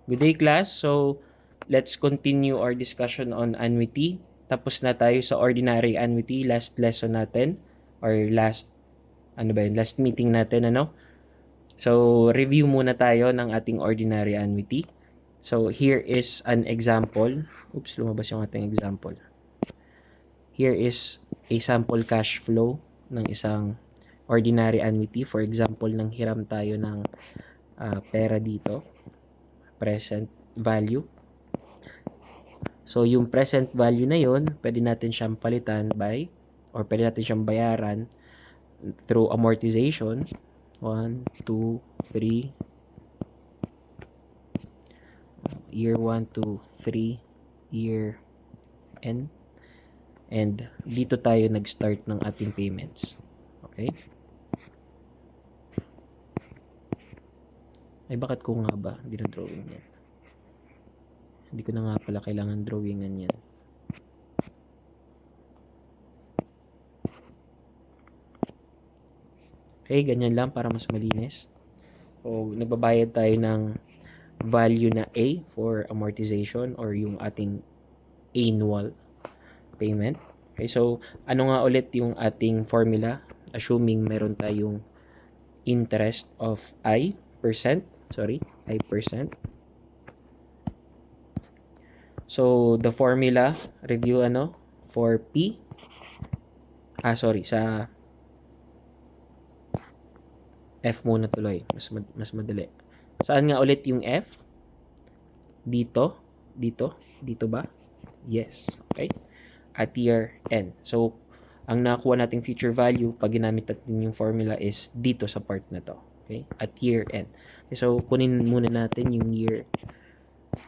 Good day, class. So, let's continue our discussion on annuity. Tapos na tayo sa ordinary annuity, last lesson natin or last meeting natin, ano? So, review muna tayo ng ating ordinary annuity. So, here is an example. Oops, lumabas yung ating example. Here is a sample cash flow ng isang ordinary annuity. For example, nang hiram tayo ng pera dito, present value. So, yung present value na yon, pwede natin siyang palitan pwede natin siyang bayaran through amortization. 1, 2, 3. Year 1 to 3, year N. And dito tayo nag-start ng ating payments. Okay? Ay, bakit ko nga ba dinodrawing yan? Hindi ko na nga pala kailangan drawingan yan. Okay, ganyan lang para mas malinis. So, nagbabayad tayo ng value na A for amortization or yung ating annual payment. Okay, so ano nga ulit yung ating formula? Assuming meron tayong interest of I percent. So, the formula, review for P. Sa F muna tuloy. Mas madali. Saan nga ulit yung F? Dito ba? Yes. Okay? At year N. So, ang nakuha nating future value pag ginamit natin yung formula is dito sa part na to. Okay? At year N. Okay, so, kunin muna natin yung year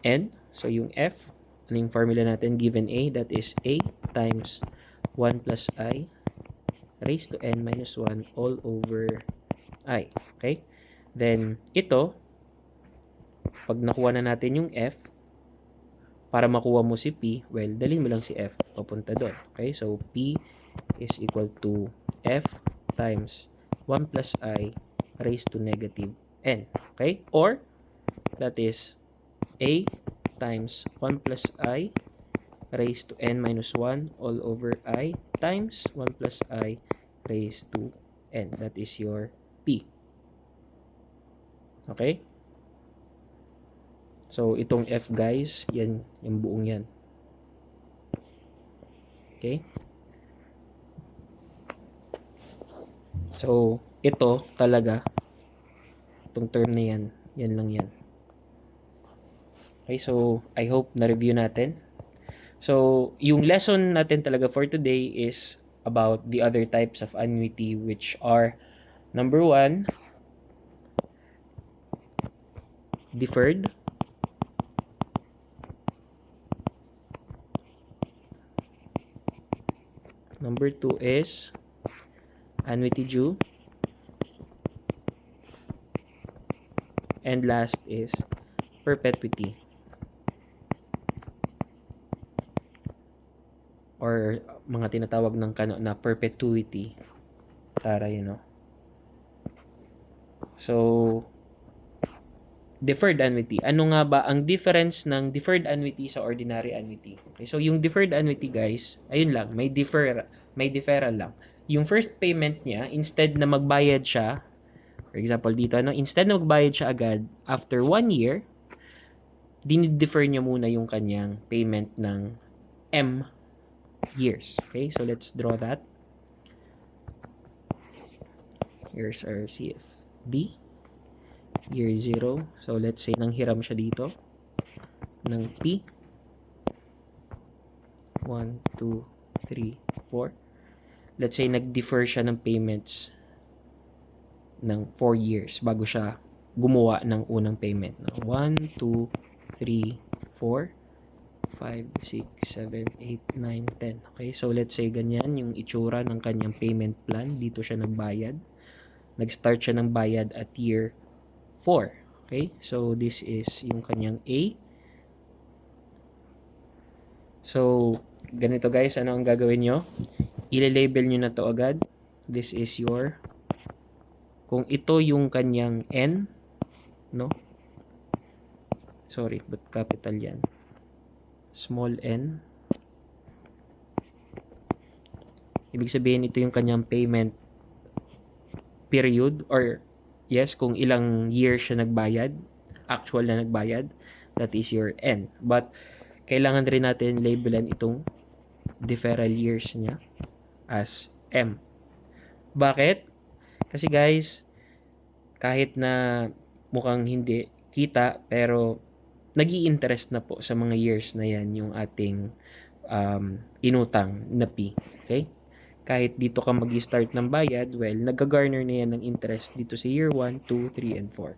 N. So, yung F, ano yung formula natin? Given A, that is A times 1 plus I raised to N minus 1 all over I. Okay? Then, ito, pag nakuha na natin yung F, para makuha mo si P, well, dalhin mo lang si F papunta doon. Okay? So, P is equal to F times 1 plus I raised to negative N. Okay? Or, that is A times 1 plus I raised to N minus 1 all over I times 1 plus I raised to N. That is your P. Okay? So, itong F, guys, yan, yung buong yan. Okay? So, ito talaga, itong term na yan, yan lang yan. Okay, so, I hope na-review natin. So, yung lesson natin talaga for today is about the other types of annuity, which are, number 1, deferred. Number 2 is annuity due. And last is perpetuity. Or mga tinatawag ng na perpetuity. Tara, So, deferred annuity. Ano nga ba ang difference ng deferred annuity sa ordinary annuity? Okay, so yung deferred annuity, guys, ayun lang, may deferral lang. Yung first payment niya, instead na magbayad siya, for example dito, instead na magbayad siya agad, after 1 year, dinidefer niya muna yung kanyang payment ng M years. Okay, so let's draw that. Here's our CFD. Year 0. So, let's say, nanghiram siya dito ng P. 1, 2, 3, 4. Let's say, nag-defer siya ng payments ng 4 years bago siya gumawa ng unang payment. 1, 2, 3, 4, 5, 6, 7, 8, 9, 10. Okay, so let's say ganyan yung itsura ng kanyang payment plan. Dito siya nagbayad. Nag-start siya ng bayad at year 4. Okay, so this is yung kanyang A. So, ganito guys, ano ang gagawin nyo? I-label nyo na to agad. This is your, kung ito yung kanyang N, no? Sorry, but capital yan. Small n. Ibig sabihin, ito yung kanyang payment period, or yes, kung ilang years siya nagbayad, actual na nagbayad, that is your N. But, kailangan rin natin labelan itong deferral years niya as M. Bakit? Kasi guys, kahit na mukhang hindi kita, pero nag-i-interest na po sa mga years na yan yung ating inutang na P. Okay? Kahit dito ka mag-start ng bayad, well, nag-garner na yan ng interest dito sa year 1, 2, 3, and 4.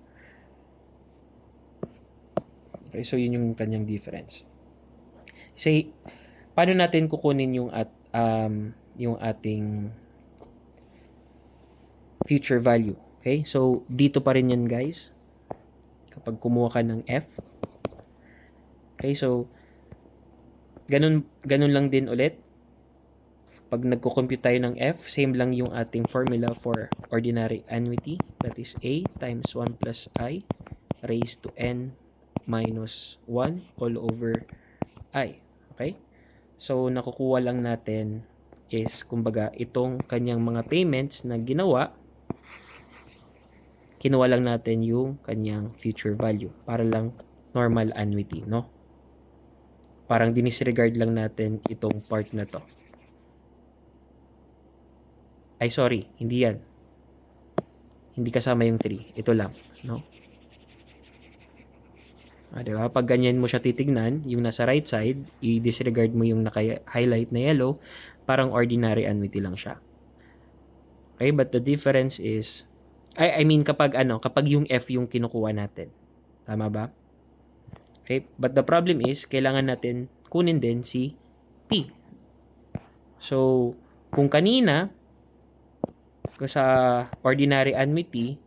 Okay, so yun yung kanyang difference. Say, paano natin kukunin yung ating future value? Okay, so dito pa rin yan guys. Kapag kumuha ka ng F. Okay, so ganun lang din ulit. Pag nagko-compute tayo ng F, same lang yung ating formula for ordinary annuity. That is A times 1 plus I raised to N minus 1 all over I. Okay? So, nakukuha lang natin is, kumbaga, itong kanyang mga payments na ginawa, kinuha lang natin yung kanyang future value para lang normal annuity, no? Parang dinisregard lang natin itong part na to. Ay, sorry, hindi yan. Hindi kasama yung 3. Ito lang, no? Diba? Pag ganyan mo siya titignan, yung nasa right side, i-disregard mo yung naka-highlight na yellow, parang ordinary annuity lang siya. Okay, but the difference is, I mean kapag yung F yung kinukuha natin. Tama ba? Okay, but the problem is, kailangan natin kunin din si P. So, kung kanina, sa ordinary annuity,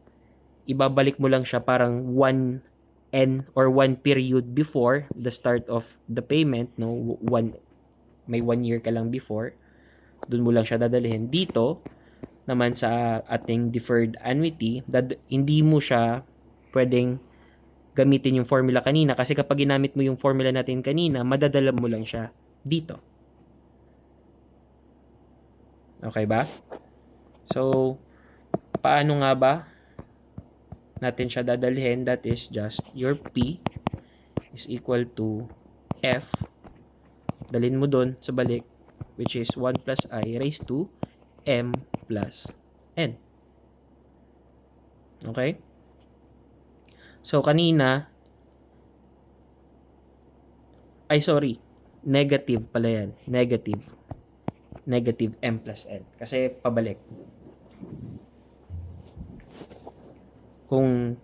ibabalik mo lang siya parang 1N or 1 period before the start of the payment, no? May 1 year ka lang before, dun mo lang siya dadalhin. Dito naman sa ating deferred annuity, hindi mo siya pwedeng gamitin yung formula kanina, kasi kapag ginamit mo yung formula natin kanina, madadala mo lang siya dito. Okay ba? So, paano nga ba natin siya dadalhin? That is just your P is equal to F. Dalhin mo dun sa balik, which is 1 plus I raised to M plus N. Okay? So, kanina, negative pala yan. Negative M plus N. Kasi pabalik. Kung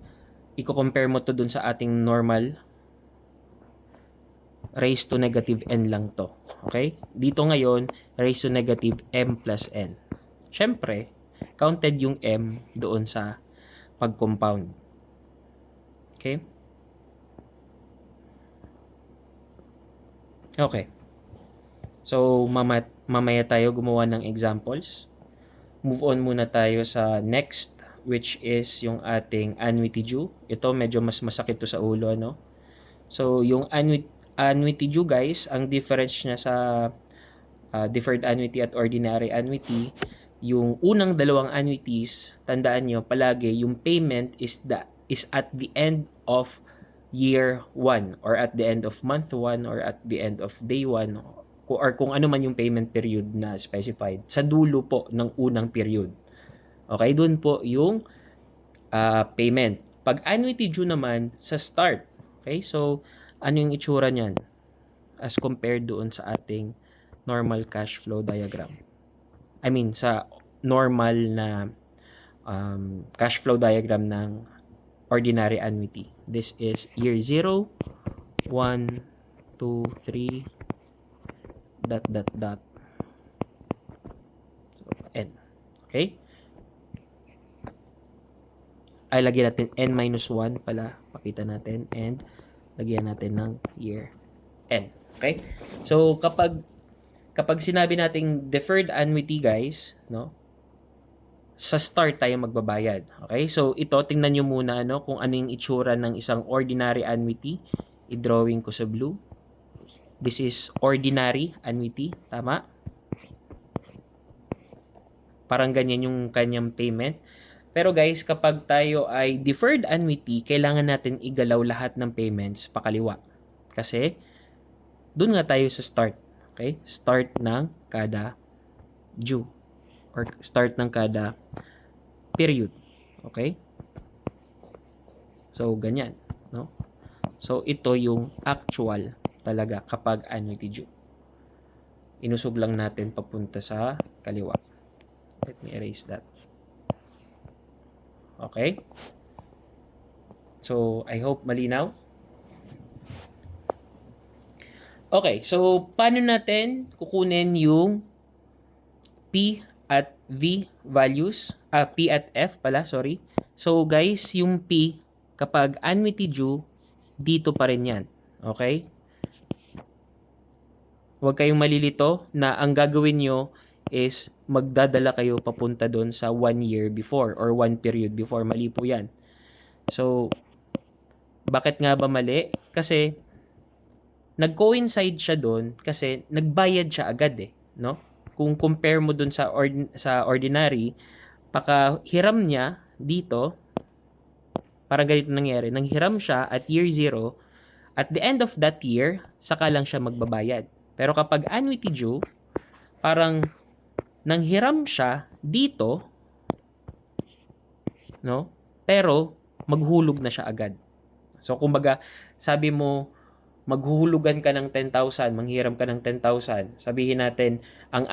i-compare mo to dun sa ating normal, raised to negative N lang to. Okay? Dito ngayon, raised to negative M plus N. Siyempre, counted yung M doon sa pag-compound. Okay? Okay. So, mamaya tayo gumawa ng examples. Move on muna tayo sa next, which is yung ating annuity due. Ito, medyo mas masakit to sa ulo, no? So, yung annuity due, guys, ang difference niya sa deferred annuity at ordinary annuity, yung unang dalawang annuities, tandaan nyo, palagi, yung payment is at the end of year 1 or at the end of month 1 or at the end of day 1 or kung ano man yung payment period na specified. Sa dulo po ng unang period. Okay, dun po yung payment. Pag annuity due naman, sa start. Okay, so ano yung itsura niyan as compared doon sa ating normal cash flow diagram? I mean, sa normal na cash flow diagram ng ordinary annuity. This is year 0, 1, 2, 3, ... N. Okay? Ay, lagyan natin N-1 pala. Pakita natin. And, lagyan natin ng year N. Okay? So, kapag sinabi nating deferred annuity, guys, no? Sa start tayo magbabayad. Okay? So, ito, tingnan nyo muna, kung ano yung itsura ng isang ordinary annuity. I-drawing ko sa blue. This is ordinary annuity. Tama? Parang ganyan yung kanyang payment. Pero guys, kapag tayo ay deferred annuity, kailangan natin igalaw lahat ng payments pakaliwa. Kasi, dun nga tayo sa start. Okay? Start ng kada due. Or start ng kada period. Okay? So, ganyan. No? So, ito yung actual talaga kapag annuity due. Inusog lang natin papunta sa kaliwa. Let me erase that. Okay? So, I hope malinaw. Okay, so paano natin kukunin yung P at V values? P at F pala, sorry. So, guys, yung P, kapag annuity due, dito pa rin yan. Okay? Huwag kayong malilito na ang gagawin nyo is magdadala kayo papunta doon sa 1 year before or 1 period before. Mali po yan. So, bakit nga ba mali? Kasi, nag-coincide siya doon kasi nagbayad siya agad eh. No? Kung compare mo doon sa, sa ordinary, pakahiram niya dito, parang ganito nangyari. Nanghiram siya at year 0, at the end of that year, saka lang siya magbabayad. Pero kapag annuity due, parang nanghiram siya dito, no? Pero maghulog na siya agad. So kumbaga, sabi mo maghuhulugan ka ng 10,000, manghiram ka ng 10,000. Sabihin natin ang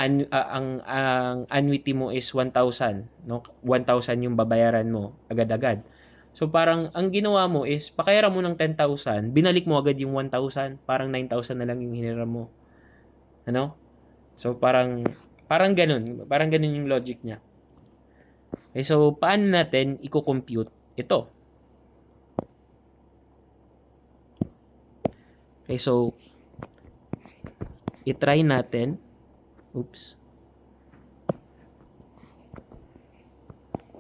annuity mo is 1,000, no? 1,000 yung babayaran mo agad-agad. So parang ang ginawa mo is pakayaran mo ng 10,000, binalik mo agad yung 1,000, parang 9,000 na lang yung hiniram mo. Ano? So parang ganun yung logic niya. Okay, so paano natin i-compute ito? Okay, so i-try natin. Oops.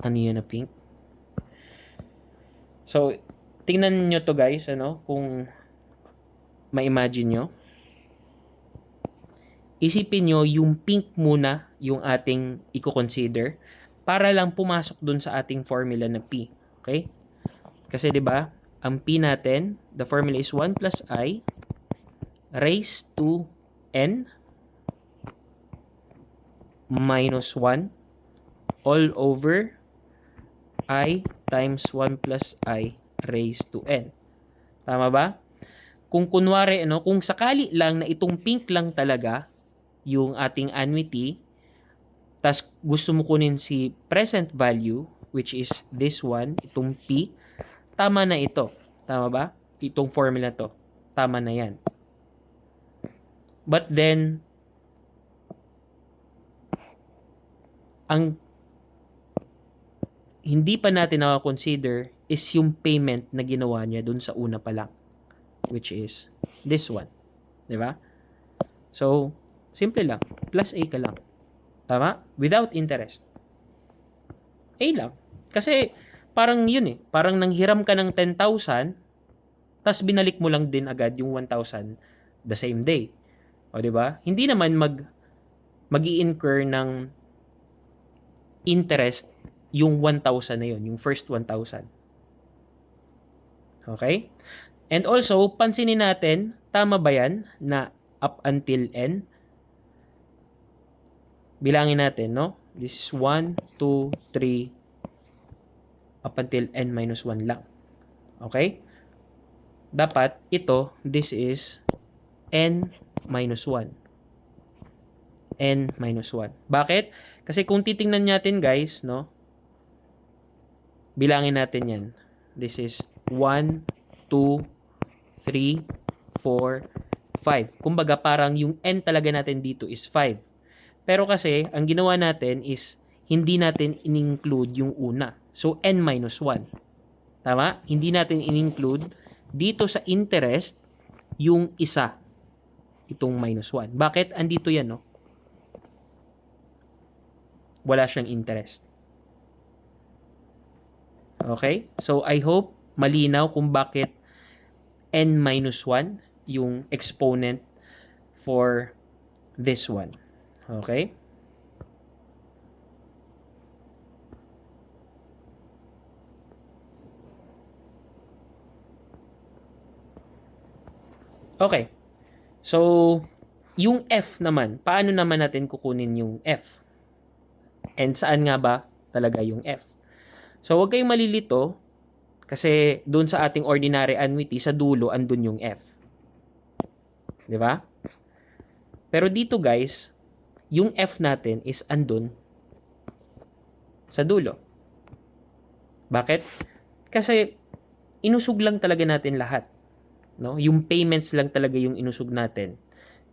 Ano yun na pink? So, tingnan nyo to guys, ano, kung ma-imagine nyo. Isipin nyo yung pink muna yung ating i-consider para lang pumasok dun sa ating formula na P. Okay? Kasi 'di ba, ang P natin, the formula is 1 plus I raised to N minus 1 all over I times 1 plus I raised to N. Tama ba? Kung kunwari, ano, kung sakali lang na itong pink lang talaga yung ating annuity, tas gusto mo kunin si present value, which is this one, itong P, tama na ito. Tama ba? Itong formula to. Tama na yan. But then, ang hindi pa natin na-consider is yung payment na ginawa niya dun sa una pa lang, which is this one. Diba? So, simple lang. Plus A ka lang. Tama? Without interest. A lang. Kasi, parang yun eh. Parang nanghiram ka ng 10,000, tas binalik mo lang din agad yung 1,000 the same day. O, diba? Hindi naman mag-i-incur ng interest yung 1,000 na yun, yung first 1,000. Okay? And also, pansinin natin, tama ba yan na up until N? Bilangin natin, no? This is 1, 2, 3, up until N minus 1 lang. Okay? Dapat, ito, this is N minus 1. N minus 1. Bakit? Kasi kung titingnan natin, guys, no? Bilangin natin yan. This is 1, 2, 3, 4, 5. Kumbaga parang yung N talaga natin dito is 5. Pero kasi, ang ginawa natin is hindi natin in-include yung una. So, N minus 1. Tama? Hindi natin in-include dito sa interest yung isa. Itong minus 1. Bakit? Andito yan, no? Wala siyang interest. Okay? So, I hope malinaw kung bakit n minus 1 yung exponent for this one. Okay? Okay. So, yung f naman, paano naman natin kukunin yung f? And saan nga ba talaga yung f? So, huwag kayong malilito kasi doon sa ating ordinary annuity, sa dulo, andun yung f. Di ba? Pero dito guys, yung f natin is andun sa dulo. Bakit? Kasi inusog lang talaga natin lahat. No? Yung payments lang talaga yung inusog natin.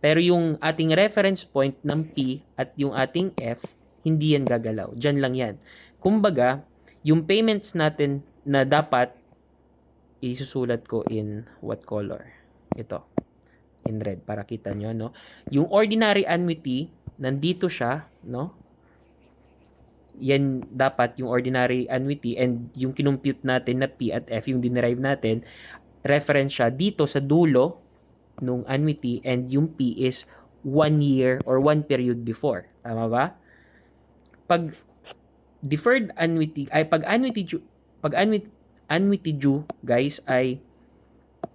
Pero yung ating reference point ng P at yung ating F, hindi yan gagalaw. Diyan lang yan. Kumbaga, yung payments natin na dapat isusulat ko in what color? Ito. In red para kita nyo, no? Yung ordinary annuity, nandito siya, no? Yan dapat yung ordinary annuity and yung kinumpute natin na P at F, yung dinerive natin, reference siya dito sa dulo nung annuity and yung P is 1 year or 1 period before. Tama ba? Pag deferred annuity, ay pag annuity due, guys, ay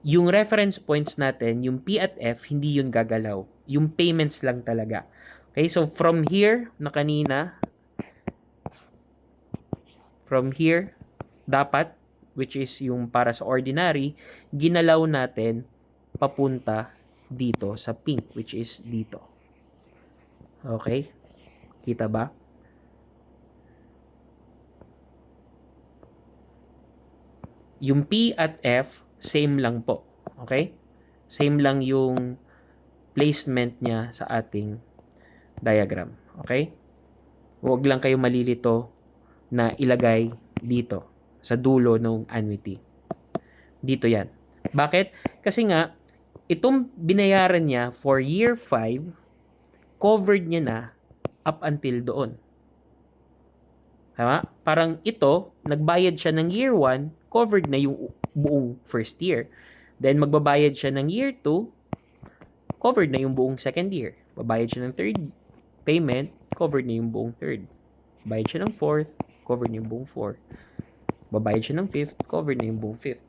yung reference points natin, yung P at F, hindi yun gagalaw. Yung payments lang talaga. Okay, so from here na kanina, from here, dapat, which is yung para sa ordinary, ginalaw natin papunta dito sa pink, which is dito. Okay? Kita ba? Yung P at F, same lang po. Okay? Same lang yung placement niya sa ating diagram. Okay? Huwag lang kayo malilito na ilagay dito sa dulo ng annuity. Dito yan. Bakit? Kasi nga, itong binayaran niya for year 5, covered niya na up until doon. Tama? Parang ito, nagbayad siya ng year 1, covered na yung buong first year. Then, magbabayad siya ng year 2, covered na yung buong second year. Babayad siya ng third payment, covered na yung buong third. Bayad siya ng fourth, covered na yung buong fourth. Babayad siya ng fifth, covered na yung buong fifth.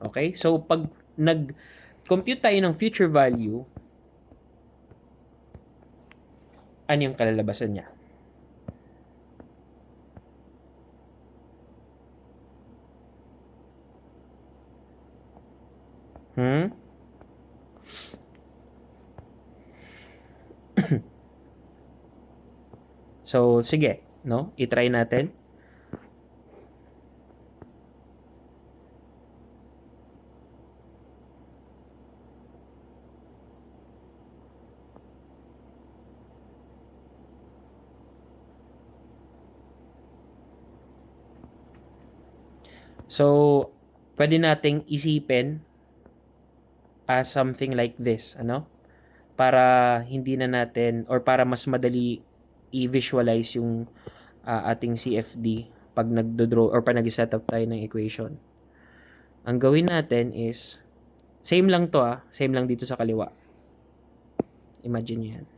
Okay? So, pag nag-compute tayo ng future value, ano yung kalalabasan niya? So, sige, no? I-try natin. So, pwede nating isipin as something like this, ano? Para hindi na natin, or para mas madali i-visualize yung ating CFD pag nagdo-draw or pag nag-set up tayo ng equation. Ang gawin natin is, same lang to same lang dito sa kaliwa. Imagine nyo yan.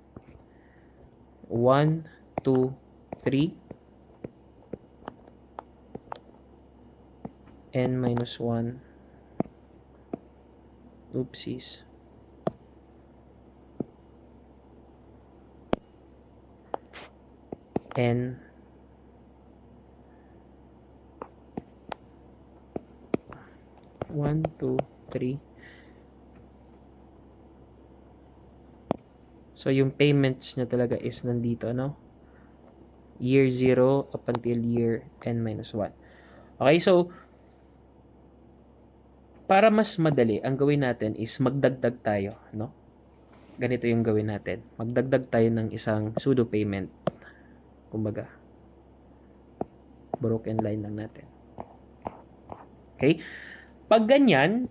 1, 2, 3, n minus 1, oopsies, n 1, 2, 3. So, yung payments niya talaga is nandito, no? Year 0 up until year n minus 1. Okay, so, para mas madali, ang gawin natin is magdagdag tayo, no? Ganito yung gawin natin. Magdagdag tayo ng isang pseudo payment. Kumbaga, broken line lang natin. Okay? Pag ganyan,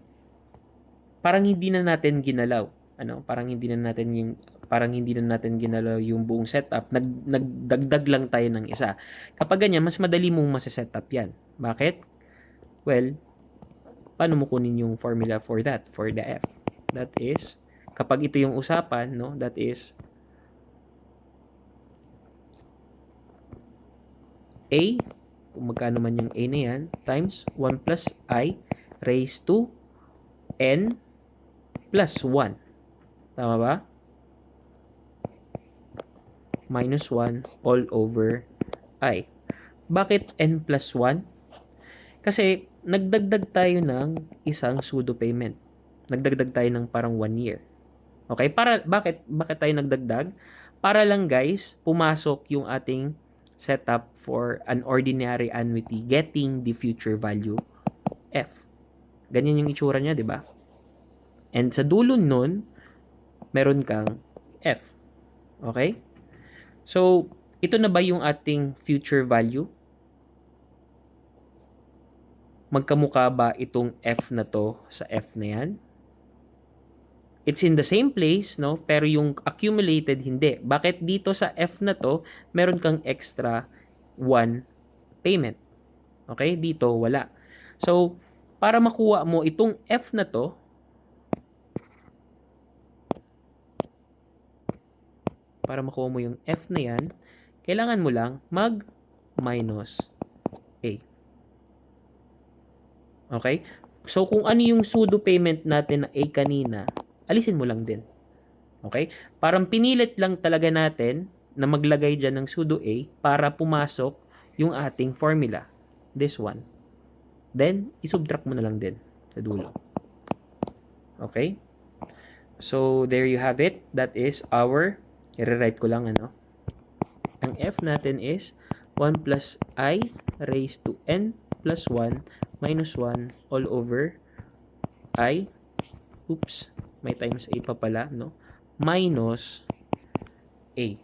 parang hindi na natin ginalaw. Ano? Parang hindi na natin ginalaw yung buong setup. Nagdagdag lang tayo ng isa. Kapag ganyan, mas madali mong masa-setup yan. Bakit? Well, paano mo kunin yung formula for that, for the f? That is, kapag ito yung usapan, no, that is a, kung magkano man yung a na yan, times 1 plus I raised to n plus 1. Tama ba? Minus 1 all over I. Bakit n plus 1? Kasi nagdagdag tayo ng isang pseudo payment. Nagdagdag tayo ng parang 1 year. Okay? Bakit tayo nagdagdag? Para lang guys, pumasok yung ating setup for an ordinary annuity getting the future value F. Ganyan yung itsura niya, di ba? And sa dulo nun, meron kang F. Okay? So, ito na ba yung ating future value? Magkamukha ba itong F na to sa F na yan? It's in the same place, no? Pero yung accumulated, hindi. Bakit dito sa F na to, meron kang extra 1 payment? Okay? Dito, wala. So, para makuha mo itong F na to, para makuha mo yung F na yan, kailangan mo lang mag-minus A. Okay? So, kung ano yung pseudo payment natin na A kanina, alisin mo lang din. Okay? Parang pinilit lang talaga natin na maglagay dyan ng pseudo A para pumasok yung ating formula. This one. Then, isubtract mo na lang din sa dulo. Okay? So, there you have it. That is our, i-rewrite ko lang, ano? Ang F natin is 1 plus I raised to N plus 1 minus 1 all over I. Oops. May times A pa pala, no? Minus A.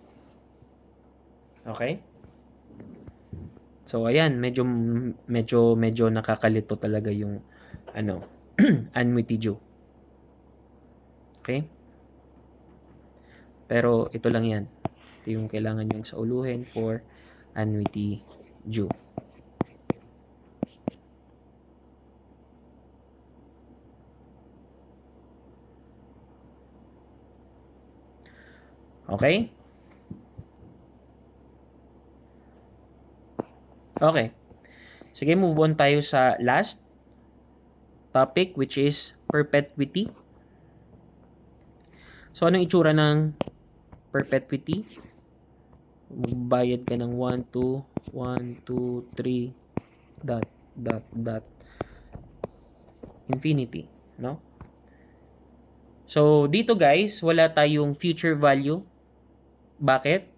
Okay? So, ayan. Medyo nakakalito talaga yung, annuity due. Okay? Pero, ito lang yan. Ito yung kailangan yung sauluhin for annuity due. Okay? Okay. Sige, move on tayo sa last topic, which is perpetuity. So, anong itsura ng perpetuity? Magbayad ka ng 1, 2, 1, 2, 3, dot, infinity, no? So, dito guys, wala tayong future value. Bakit?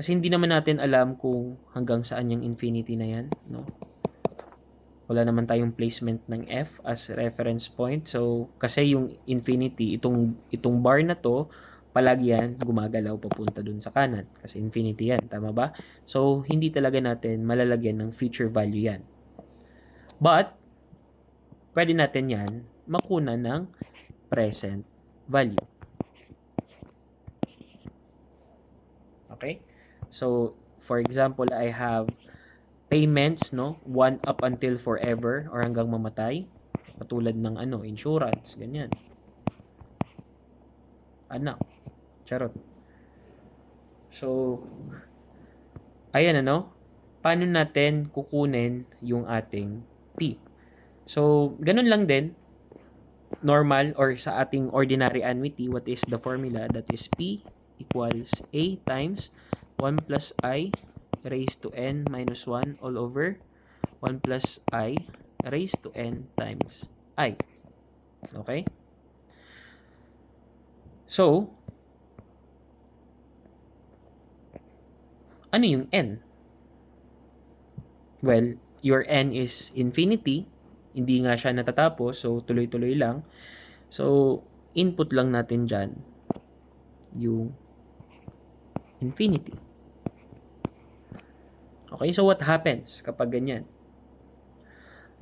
Kasi hindi naman natin alam kung hanggang saan yung infinity na yan, no? Wala naman tayong placement ng F as reference point. So, kasi yung infinity, itong bar na to, palagi yan gumagalaw papunta dun sa kanan. Kasi infinity yan, tama ba? So, hindi talaga natin malalagyan ng future value yan. But, pwede natin yan makuna ng present value. Okay? So, for example, I have payments, no? 1 up until forever or hanggang mamatay. Katulad ng insurance, ganyan. Charot. So, ayan paano natin kukunin yung ating P? So, ganun lang din. Normal or sa ating ordinary annuity, what is the formula? That is P equals A times 1 plus I raised to N minus 1 all over 1 plus I raised to N times I. Okay? So, ano yung N? Well, your N is infinity. Hindi nga siya natatapos, so tuloy-tuloy lang. So, input lang natin dyan yung infinity. Okay, so what happens kapag ganyan?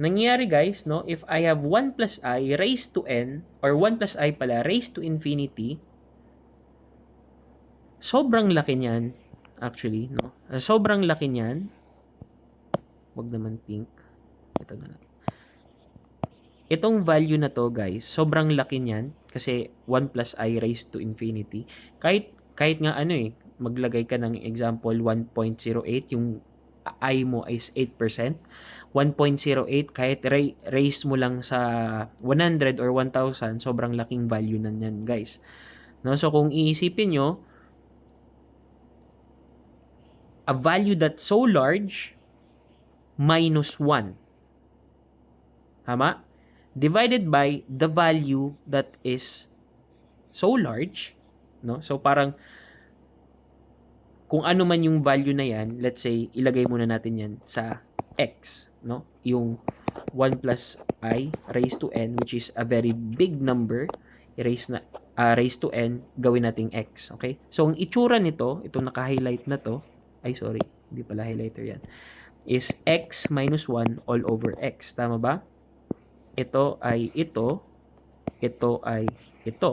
Nangyayari guys, no, if I have 1 plus I raised to N, or 1 plus I pala raised to infinity, sobrang laki niyan, actually, no? Sobrang laki niyan. Wag naman pink. Ito na lang. Itong value na to, guys, sobrang laki niyan kasi 1 plus I raised to infinity. Kahit nga ano maglagay ka ng example 1.08, yung I mo is 8%. 1.08 kahit raise mo lang sa 100 or 1,000, sobrang laking value na niyan, guys. No, so kung iisipin nyo, a value that's so large minus 1. Tama? Divided by the value that is so large, no? So parang kung ano man yung value na yan, let's say ilagay muna natin yan sa x, no? Yung 1 plus I raised to n, which is a very big number, raised to n, gawin nating x, okay? So ang itsura nito, itong naka-highlight na to, ay sorry, hindi pala highlighter yan, is x minus 1 all over x. Tama ba? Ito ay ito ay ito.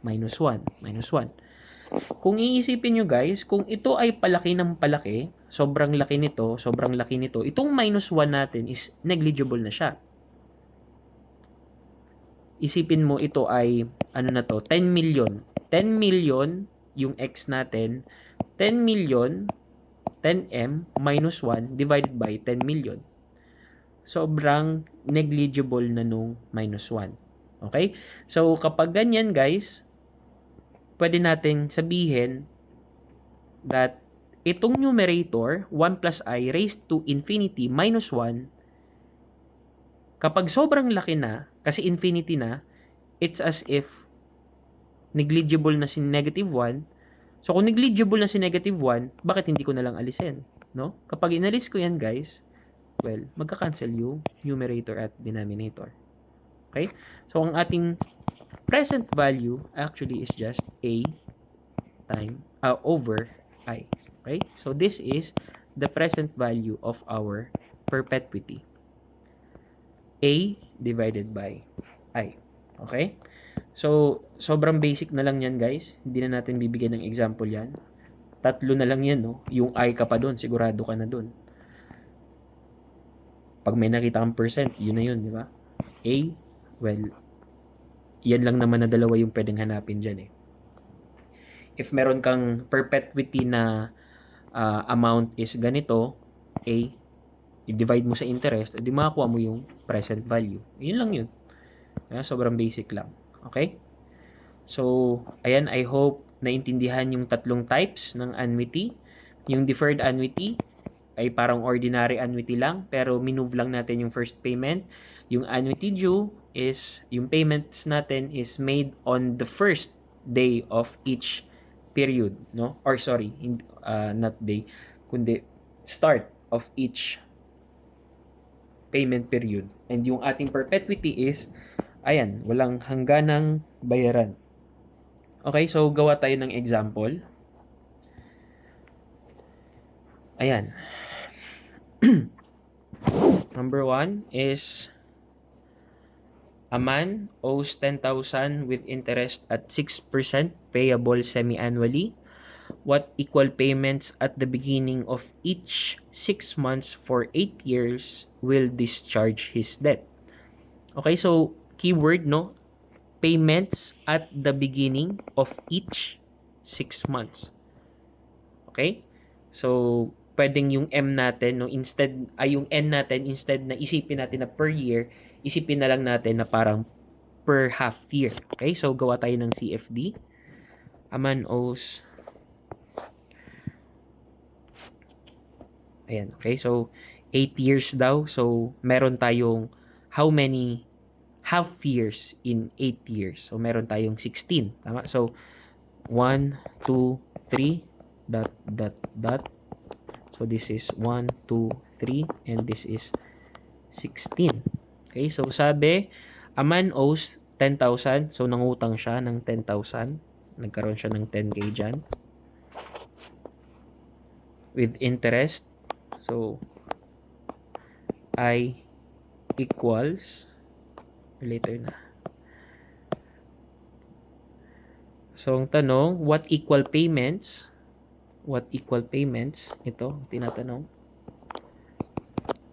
Minus 1. Kung iisipin nyo, guys, kung ito ay palaki ng palaki, sobrang laki nito, itong minus 1 natin is negligible na siya. Isipin mo, ito ay, ano na to, 10 million. 10 million yung x natin, 10 million, 10m minus 1 divided by 10 million. Sobrang negligible na nung minus 1. Okay? So, kapag ganyan, guys, pwede nating sabihin that itong numerator, 1 plus I raised to infinity minus 1, kapag sobrang laki na, kasi infinity na, it's as if negligible na si negative 1. So, kung negligible na si negative 1, bakit hindi ko na lang alisin? No? Kapag inalis ko yan, guys, well, magka-cancel yung numerator at denominator. Okay? So, ang ating present value actually is just a over I. Okay? So, this is the present value of our perpetuity. A divided by I. Okay? So, sobrang basic na lang yan, guys. Hindi na natin bibigyan ng example yan. 3 na lang yan, no? Yung I ka pa doon, sigurado ka na doon. Pag may nakita kang percent, yun na yun, di ba? A, well, yan lang naman na dalawa yung pwedeng hanapin dyan eh. If meron kang perpetuity na amount is ganito, A, i-divide mo sa interest, edi makakuha mo yung present value. Yun lang yun. Sobrang basic lang. Okay? So, ayan, I hope naintindihan yung 3 types ng annuity. Yung deferred annuity ay parang ordinary annuity lang, pero minove lang natin yung first payment. Yung annuity due is, yung payments natin is made on the first day of each period, no? Or sorry, not day, kundi start of each payment period. And yung ating perpetuity is, ayan, walang hangganang bayaran. Okay, so gawa tayo ng example. Ayan. Number 1 is a man owes 10,000 with interest at 6% payable semi-annually. What equal payments at the beginning of each 6 months for 8 years will discharge his debt? Okay, so keyword, no? Payments at the beginning of each 6 months. Okay? So, pwedeng yung M natin, no, yung N natin, instead na isipin natin na per year, isipin na lang natin na parang per half year. Okay? So, gawa tayo ng CFD. A man owes, ayan, okay? So, 8 years daw. So, meron tayong how many half years in 8 years? So, meron tayong 16. Tama? So, 1, 2, 3, dot. So, this is 1, 2, 3, and this is 16. Okay? So, sabi, a man owes 10,000. So, nangutang siya ng 10,000. Nagkaroon siya ng 10K dyan. With interest. So, I equals, later na. So, ang tanong, what equal payments? Ito, tinatanong.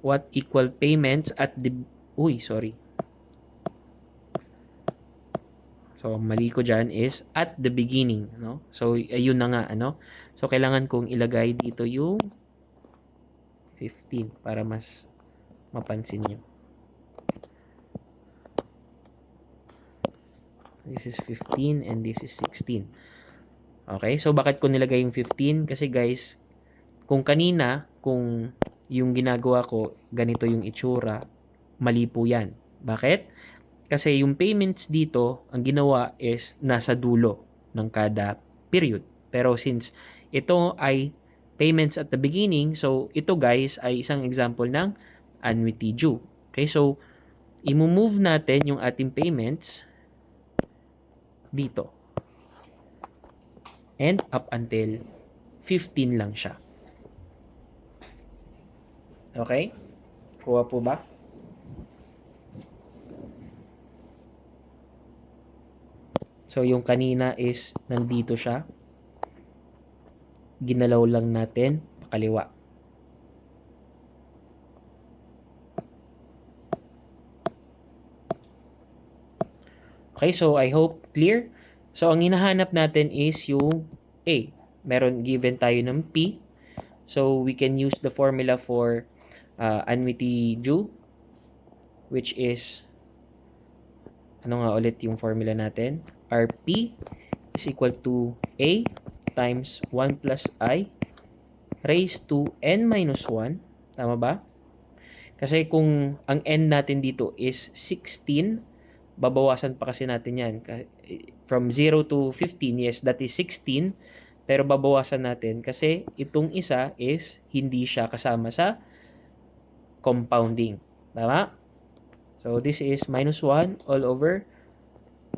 What equal payments at the, So, mali ko dyan is at the beginning, no? So, ayun na nga, ano? So, kailangan kong ilagay dito yung 15 para mas mapansin nyo. This is 15 and this is 16. Okay? So, bakit ko nilagay yung 15? Kasi guys, kung kanina, kung yung ginagawa ko, ganito yung itsura, mali po yan. Bakit? Kasi yung payments dito, ang ginawa is nasa dulo ng kada period. Pero since ito ay payments at the beginning, so ito guys ay isang example ng annuity due. Okay, so i-move natin yung ating payments dito. And up until 15 lang siya. Okay? Kuha po ba? So, yung kanina is nandito siya. Ginalaw lang natin pakaliwa. Okay, so I hope clear. So, ang hinahanap natin is yung A. Meron given tayo ng P. So, we can use the formula for annuity due, which is, ano nga ulit yung formula natin? RP is equal to A times 1 plus I raised to n minus 1. Tama ba? Kasi kung ang n natin dito is 16, babawasan pa kasi natin yan. From 0 to 15, yes, that is 16. Pero babawasan natin kasi itong isa is hindi siya kasama sa compounding. Tama? So, this is minus 1 all over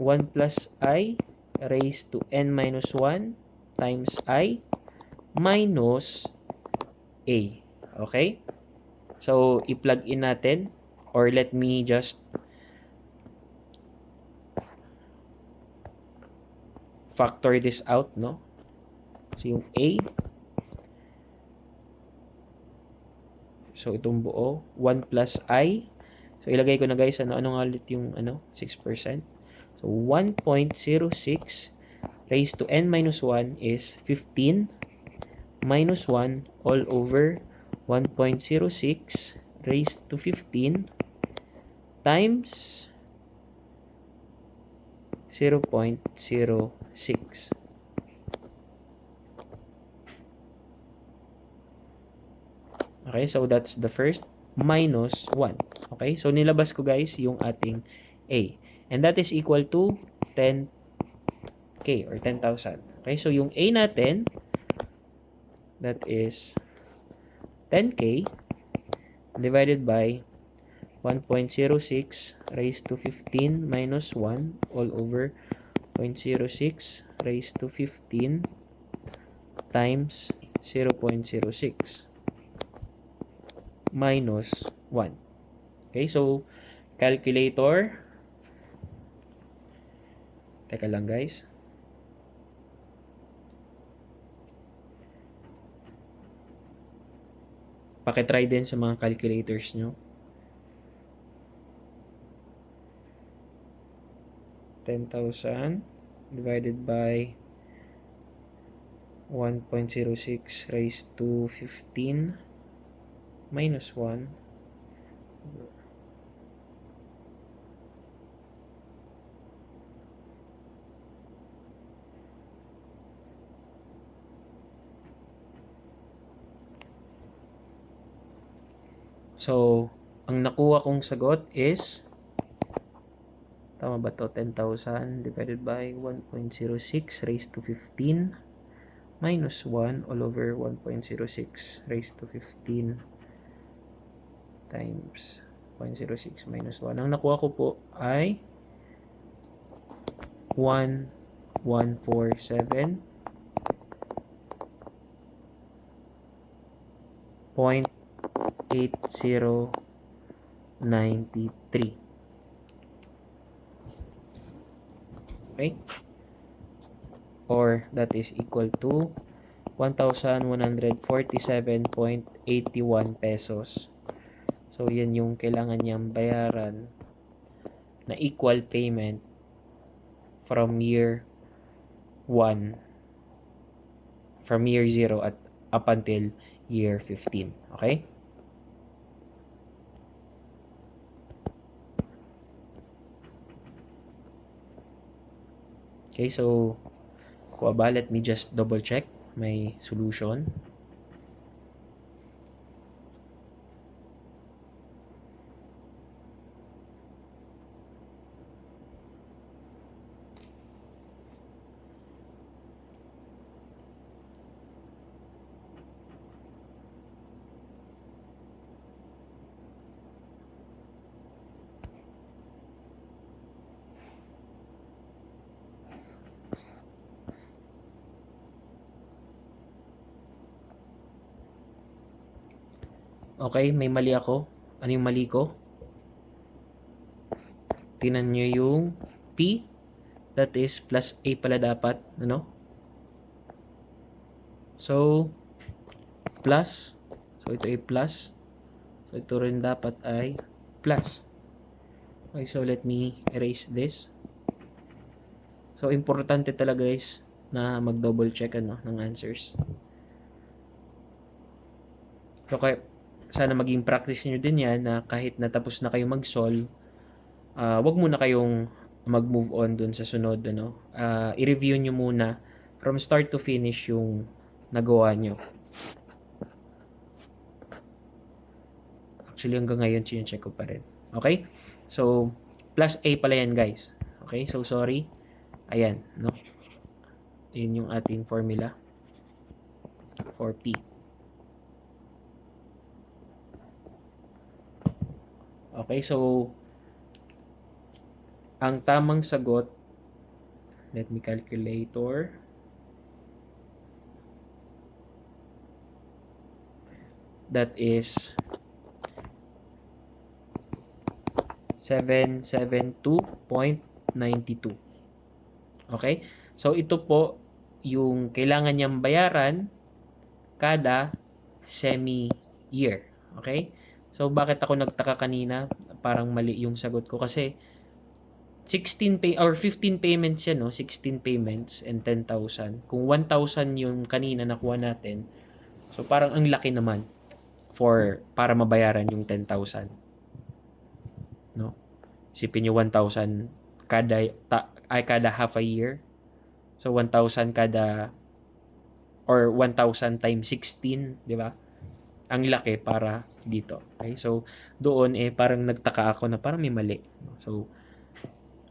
1 plus I raised to n minus 1 times I minus A. Okay? So, i-plug in natin or let me just factor this out, no? So, yung A. So, itong buo, 1 plus I. So, ilagay ko na guys, ano nga ulit yung 6%. So, 1.06 raised to n minus 1 is 15 minus 1 all over 1.06 raised to 15 times 0.06. Okay, so that's the first minus 1. Okay, so nilabas ko guys yung ating A. And that is equal to 10K or 10,000. Okay, so yung A natin, that is 10K divided by 1.06 raised to 15 minus 1 all over 0.06 raised to 15 times 0.06 minus 1. Okay, so calculator. Teka lang guys. Pakitry din sa mga calculators nyo. 10,000 divided by 1.06 raised to 15 minus 1 So, ang nakuha kong sagot is, tama ba to? 10,000 divided by 1.06 raised to 15 minus 1 all over 1.06 raised to 15 times 0.06 minus 1. Ang nakuha ko po ay 1147.8093. Okay? Or that is equal to 1,147.81 pesos. So, yan yung kailangan niyang bayaran na equal payment from year 1, from year 0 at up until year 15. Okay? Okay, so kuha ba, let me just double check my solution. Okay, may mali ako. Ano yung mali ko? Tingnan nyo yung P. That is plus A pala dapat. Ano? So, plus. So, ito ay plus. So, ito rin dapat ay plus. Okay, so let me erase this. So, importante talaga guys na mag-double check ng answers. So, kaya, sana maging practice nyo din yan na kahit natapos na kayo mag-solve, wag muna kayong mag-move on dun sa sunod. I-review nyo muna from start to finish yung nagawa nyo. Actually, hanggang ngayon, check ko pa rin. Okay? So, plus A pala yan, guys. Okay? So, sorry. Ayan, no? Yun yung ating formula for P. Okay, so, ang tamang sagot, let me calculator. That is 772.92. Okay? So, ito po yung kailangan niyang bayaran kada semi-year. Okay? So, bakit ako nagtaka kanina? Parang mali yung sagot ko. Kasi, 15 payments yan, no? 16 payments and 10,000. Kung 1,000 yung kanina nakuha natin, so parang ang laki naman para mabayaran yung 10,000. No? Isipin nyo 1,000 kada half a year. So 1,000 or 1,000 times 16, di ba? Ang laki para dito. Okay? So doon parang nagtaka ako na parang may mali. So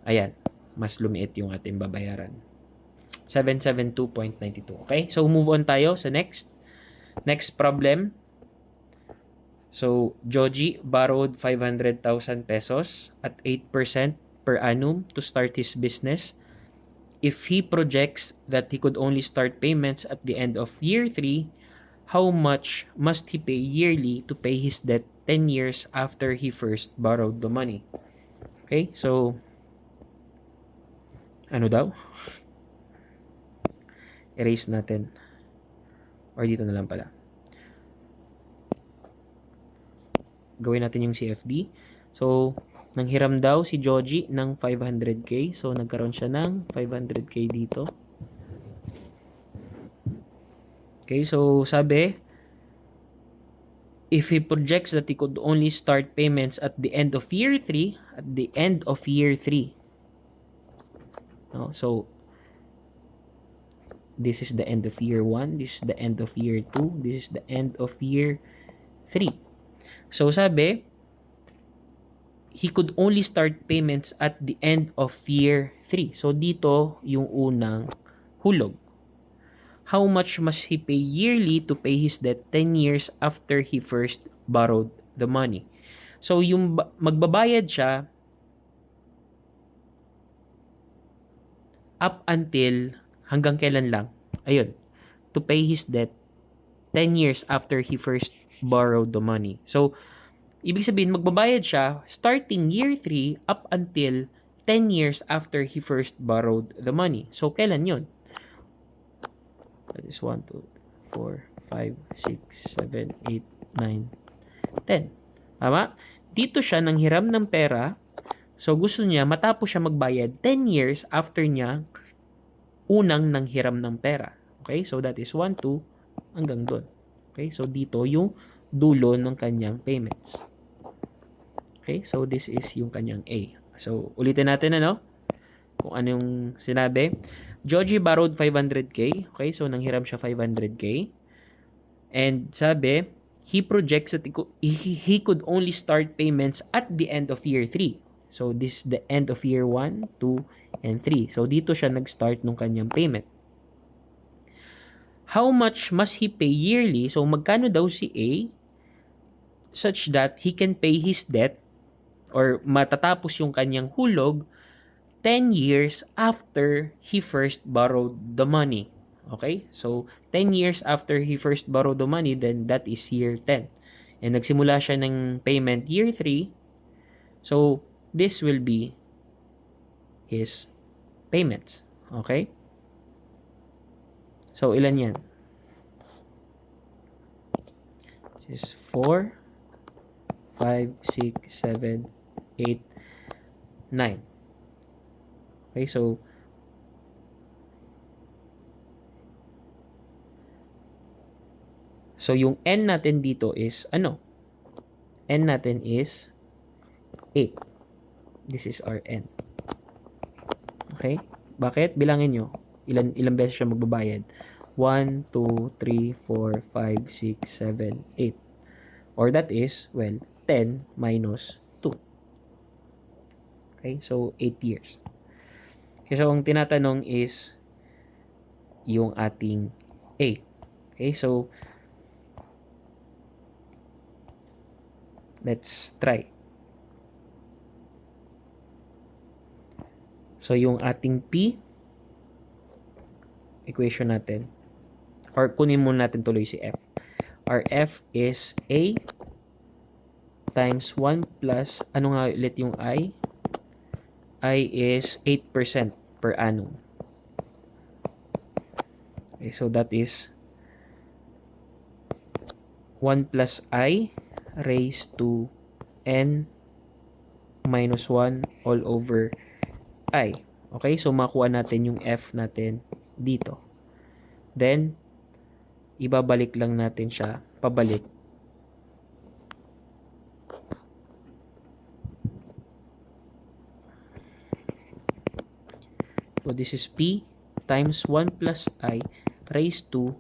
ayan, mas lumiit yung ating babayaran. 772.92. Okay? So move on tayo sa next problem. So, Joji borrowed 500,000 pesos at 8% per annum to start his business. If he projects that he could only start payments at the end of year 3, how much must he pay yearly to pay his debt 10 years after he first borrowed the money? Okay, so, ano daw? Erase natin. Or dito na lang pala. Gawin natin yung CFD. So, nanghiram daw si Joji ng 500k. So, nagkaroon siya ng 500k dito. Okay, so sabi, if he projects that he could only start payments at the end of year 3, no? So, this is the end of year 1, this is the end of year 2, this is the end of year 3. So, sabi, he could only start payments at the end of year 3. So, dito yung unang hulog. How much must he pay yearly to pay his debt 10 years after he first borrowed the money? So, yung magbabayad siya up until hanggang kailan lang? Ayun, to pay his debt 10 years after he first borrowed the money. So, ibig sabihin, magbabayad siya starting year 3 up until 10 years after he first borrowed the money. So, kailan yun? That is 1, 2, 4, 5, 6, 7, 8, 9, 10. Tama? Dito siya nanghiram ng pera. So, gusto niya matapos siya magbayad 10 years after niya unang nanghiram ng pera. Okay? So, that is 1, 2, hanggang doon. Okay? So, dito yung dulo ng kanyang payments. Okay? So, this is yung kanyang A. So, ulitin natin kung ano yung sinabi. Joji borrowed 500k. Okay? So, nanghiram siya 500k. And sabi, he projects that he could only start payments at the end of year 3. So, this is the end of year 1, 2, and 3. So, dito siya nag-start nung kanyang payment. How much must he pay yearly? So, magkano daw si A such that he can pay his debt or matatapos yung kanyang hulog 10 years after he first borrowed the money. Okay? So, 10 years after he first borrowed the money, then that is year 10. And nagsimula siya ng payment year 3. So, this will be his payments. Okay? So, ilan yan? This is 4, 5, 6, 7, 8, 9. Okay, so yung n natin dito is n natin is 8. This is our n. Okay? Bakit? Bilangin nyo. Ilang beses siya magbabayad? 1, 2, 3, 4, 5, 6, 7, 8. Or that is, well, 10 minus 2. Okay? So, 8 years. Okay, so ang tinatanong is yung ating A. Okay, so let's try. So, yung ating P, equation natin, or kunin muna natin tuloy si F. Our F is A times 1 plus, ano nga ulit yung I? I is 8% per annum. Okay, so that is 1 plus I raised to N minus 1 all over I. Okay, so makuha natin yung F natin dito. Then, ibabalik lang natin siya pabalik. So, this is P times 1 plus I raised to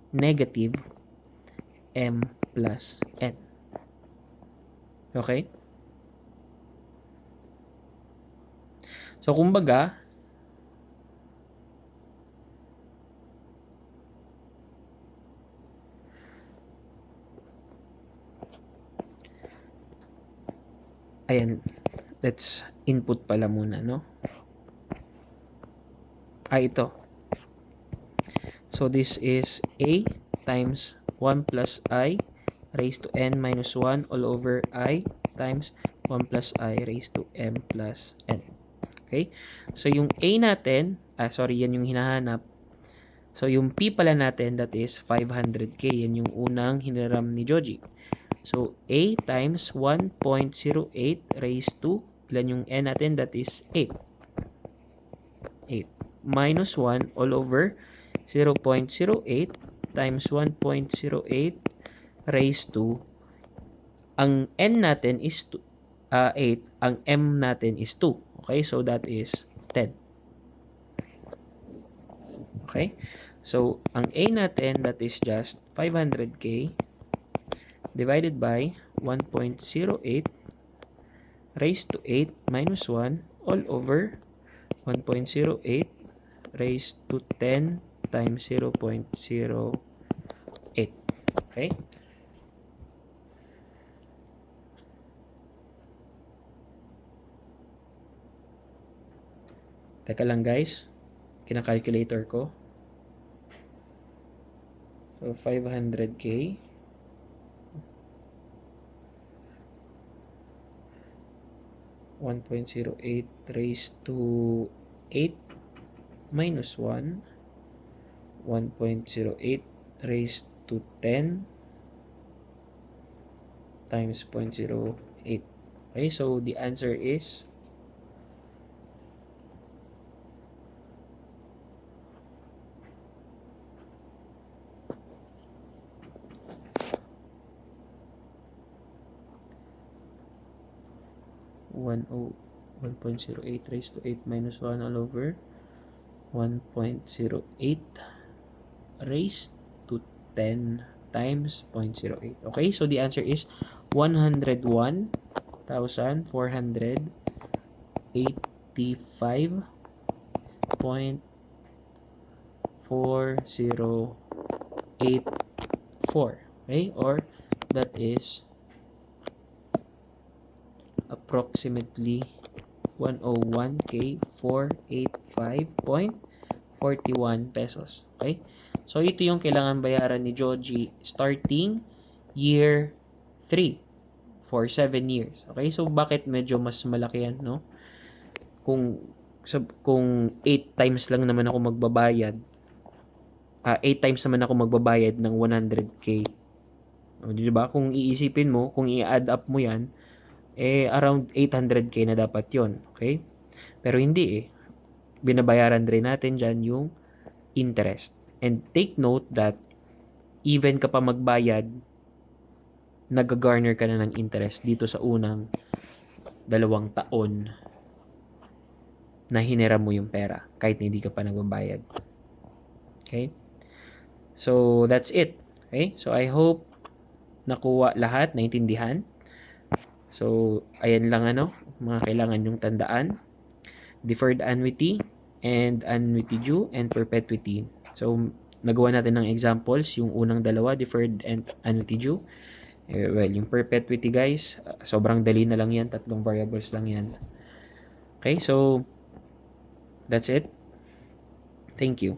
negative M plus N. Okay? So, kumbaga, ayan, let's input pala muna, ito. So, this is A times 1 plus I raised to N minus 1 all over I times 1 plus I raised to M plus N. Okay? So, yung A natin, yan yung hinahanap. So, yung P pala natin, that is 500k. Yan yung unang hiniram ni Joji. So, A times 1.08 raised to, ilan yung N natin? That is 8. 8. Minus 1 all over 0.08 times 1.08 raised to, ang N natin is 8, ang M natin is 2. Okay, so that is 10. Okay, so ang A natin, that is just 500k divided by 1.08 raised to 8 minus 1 all over 1.08 raised to 10 times 0.08. Okay? Teka lang guys, kina-calculator ko. So 500k (1.08) raised to 8 minus 1 1.08 raised to 10 times 0.08. Okay, so the answer is 1.08 raised to 8 minus 1 all over 1.08 raised to 10 times 0.08. Okay, so the answer is 101,485.4084. Okay, or that is approximately 101k 485.41 pesos. Okay? So, ito yung kailangan bayaran ni Joji starting year 3 for 7 years. Okay? So, bakit medyo mas malaki yan, no? Kung 8 times lang naman ako magbabayad, 8 times naman ako magbabayad ng 100k. O, di ba? Kung iisipin mo, kung i-add up mo yan, around 800k na dapat yon. Okay? Pero hindi binabayaran rin natin dyan yung interest. And take note that even ka pa magbayad, nag-garner ka na ng interest dito sa unang 2 taon na hiniram mo yung pera kahit hindi ka pa nagbabayad. Okay? So, that's it. Okay? So, I hope nakuha lahat, naintindihan. So, ayan lang mga kailangan yung tandaan. Deferred annuity and annuity due and perpetuity. So, nagawa natin ng examples, yung unang dalawa, deferred and annuity due. Well, yung perpetuity guys, sobrang dali na lang yan, 3 variables lang yan. Okay, so, that's it. Thank you.